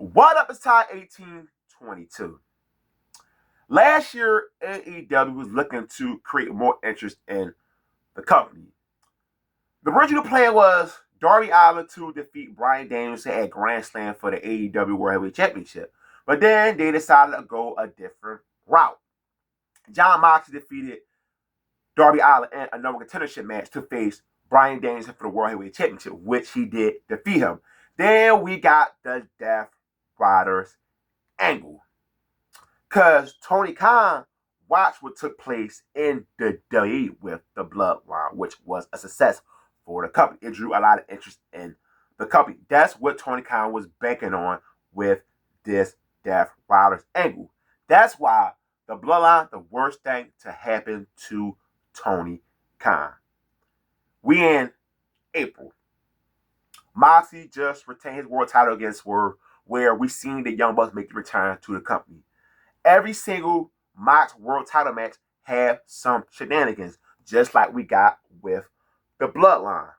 What up? It's time 1822. Last year, AEW was looking to create more interest in the company. The original plan was Darby Allin to defeat Bryan Danielson at Grand Slam for the AEW World Heavyweight Championship. But then they decided to go a different route. Jon Moxley defeated Darby Allin in a number contendership match to face Bryan Danielson for the World Heavyweight Championship, which he did defeat him. Then we got the Death Riders angle. Because Tony Khan watched what took place in the WWE with the Bloodline, which was a success for the company. It drew a lot of interest in the company. That's what Tony Khan was banking on with this Death Riders angle. That's why the Bloodline, the worst thing to happen to Tony Khan. We in April. Moxley just retained his world title against Swerve, where we seen the Young Bucks make the return to the company. Every single Mox world title match have some shenanigans, just like we got with the Bloodline.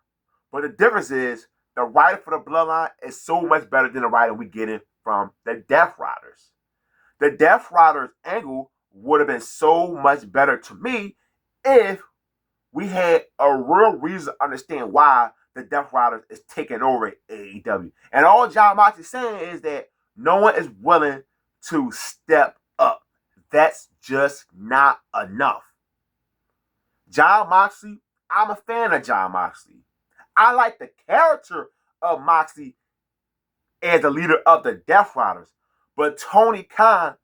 But the difference is the writer for the Bloodline is so much better than the writer we getting from the Death Riders. The Death Riders angle would have been so much better to me if we had a real reason to understand why the Death Riders is taking over AEW. And all Jon Moxley is saying is that no one is willing to step up. That's just not enough. Jon Moxley, I'm a fan of Jon Moxley. I like the character of Moxley as the leader of the Death Riders. But Tony Khan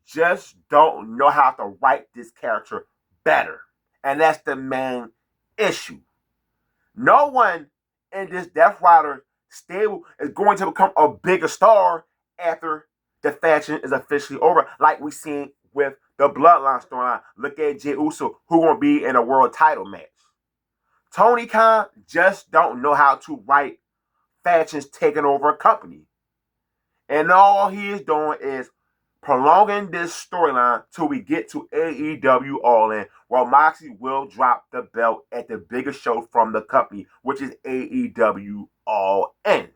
just don't know how to write this character better. And that's the main issue. No one in this Death Rider stable is going to become a bigger star after the faction is officially over, like we seen with the Bloodline storyline. Look at Jey Uso, who won't be in a world title match. Tony Khan just don't know how to write factions taking over a company. And all he is doing is prolonging this storyline till we get to AEW All In, where Moxley will drop the belt at the biggest show from the company, which is AEW All In.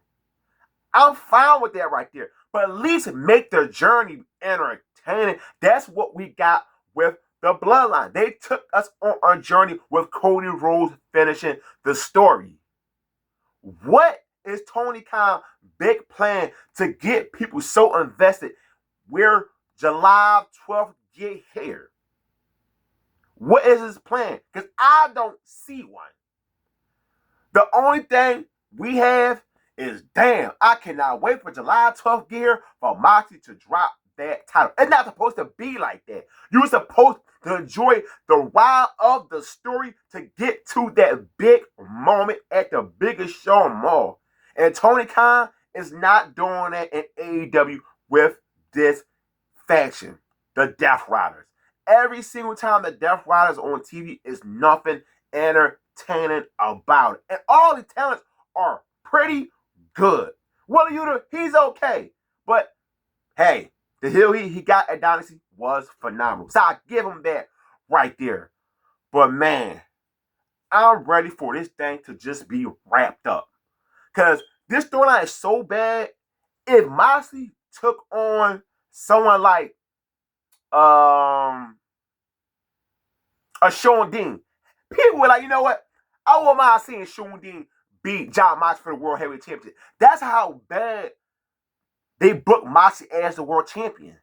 I'm fine with that right there. But at least make the journey entertaining. That's what we got with the Bloodline. They took us on a journey with Cody Rhodes finishing the story. What is Tony Khan's big plan to get people so invested where July 12th get here? What is his plan? Because I don't see one. The only thing we have is, damn, I cannot wait for July 12th gear for Moxley to drop that title. It's not supposed to be like that. You're supposed to enjoy the ride of the story to get to that big moment at the biggest show on them all. And Tony Khan is not doing that in AEW with this faction, the Death Riders. Every single time the Death Riders on TV is nothing entertaining about it. And all the talents are pretty good. Willa Yuta, he's okay. But hey, the hill he got at Dynasty was phenomenal. So I give him that right there. But man, I'm ready for this thing to just be wrapped up. Because this storyline is so bad. If Moxley took on someone like a Sean Dean, people were like, you know what? I wouldn't mind seeing Sean Dean beat Jon Moxley for the World Heavyweight Championship. That's how bad they booked Moxley as the world champion.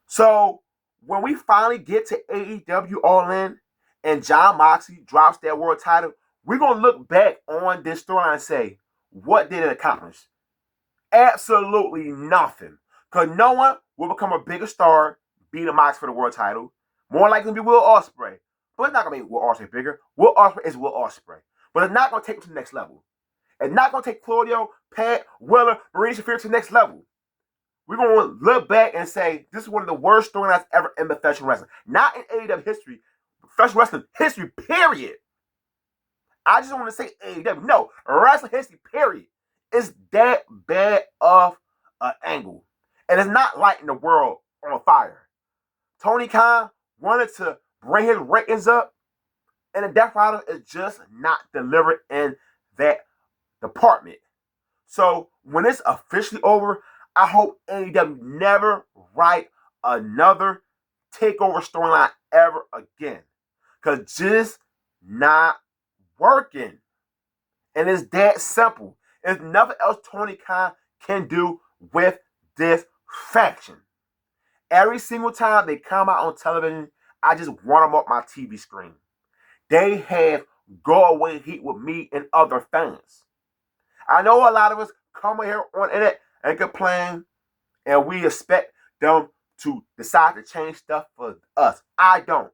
So when we finally get to AEW All In and Jon Moxley drops that world title, we're going to look back on this storyline and say, what did it accomplish? Absolutely nothing. Because no one will become a bigger star beating Moxley for the world title. More likely to be Will Ospreay. But it's not going to make Will Ospreay bigger. Will Ospreay is Will Ospreay. But it's not going to take him to the next level. It's not going to take Claudio, Pat, Willer, Maria Shafir to the next level. We're going to look back and say, this is one of the worst storylines ever in professional wrestling. Not in AEW history. Professional wrestling history, period. I just want to say AEW. No, wrestling history, period. It's that bad of an angle. And it's not lighting the world on fire. Tony Khan wanted to bring his ratings up, and the Death Rider is just not delivered in that department. So when it's officially over, I hope AEW never write another takeover storyline ever again. Because just not working. And it's that simple. There's nothing else Tony Khan can do with this faction. Every single time they come out on television, I just want them off my TV screen. They have go away heat with me and other fans. I know a lot of us come here on internet and complain, and we expect them to decide to change stuff for us. I don't.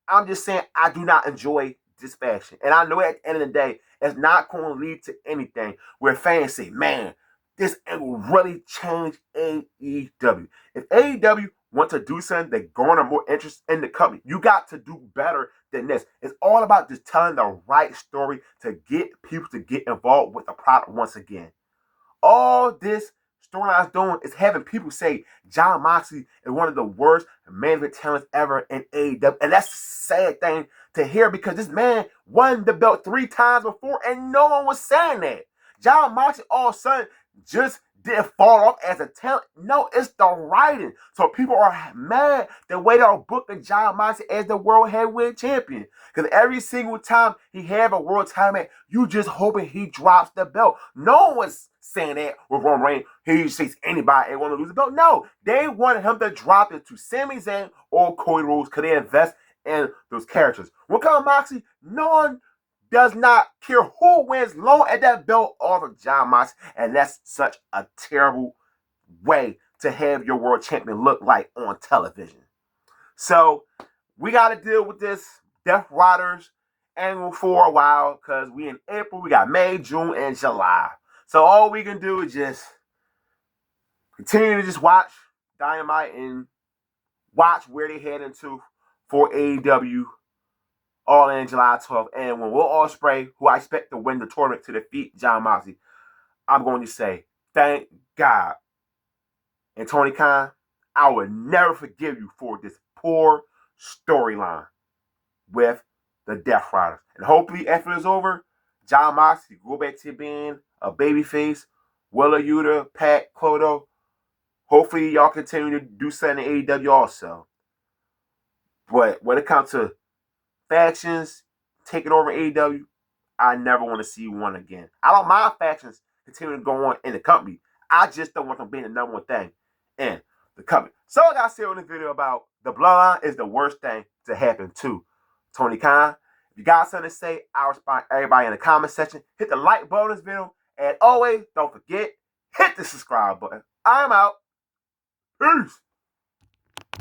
I'm just saying I do not enjoy this fashion. And I know at the end of the day, it's not going to lead to anything where fans say, man, this will really change AEW. If AEW want to do something that garner more interest in the company, you got to do better than this. It's all about just telling the right story to get people to get involved with the product once again. All this storyline's doing is having people say Jon Moxley is one of the worst management talents ever in AEW. And that's a sad thing to hear because this man won the belt 3 times before and no one was saying that. Jon Moxley all of a sudden just didn't fall off as a talent. No, it's the writing. So people are mad the way they're booking Jon Moxley as the world heavyweight champion. Because every single time he have a world title match, you just hoping he drops the belt. No one's saying that with Roman Reigns. He says anybody and want to lose the belt. No, they wanted him to drop it to Sami Zayn or Cody Rhodes because they invest in those characters. When it comes to Moxley, no one does not care who wins long at that belt over Jon Moxley. And that's such a terrible way to have your world champion look like on television. So we got to deal with this Death Riders angle for a while because we in April, we got May, June, and July. So all we can do is just continue to just watch Dynamite and watch where they head into for AEW All In July 12th. And when Will Ospreay, who I expect to win the tournament to defeat Jon Moxley, I'm going to say, thank God. And Tony Khan, I will never forgive you for this poor storyline with the Death Riders. And hopefully after it's over, Jon Moxley go back to being a babyface. Willa Yuta, Pat, Clodo. Hopefully y'all continue to do something in AEW also. But when it comes to factions taking over AEW, I never want to see one again. I don't mind factions continuing to go on in the company. I just don't want them being the number one thing in the company. So I got to say on this video about the Bloodline is the worst thing to happen to Tony Khan. If you got something to say, I'll respond to everybody in the comment section. Hit the like button on this video. And always, don't forget, hit the subscribe button. I'm out. Peace.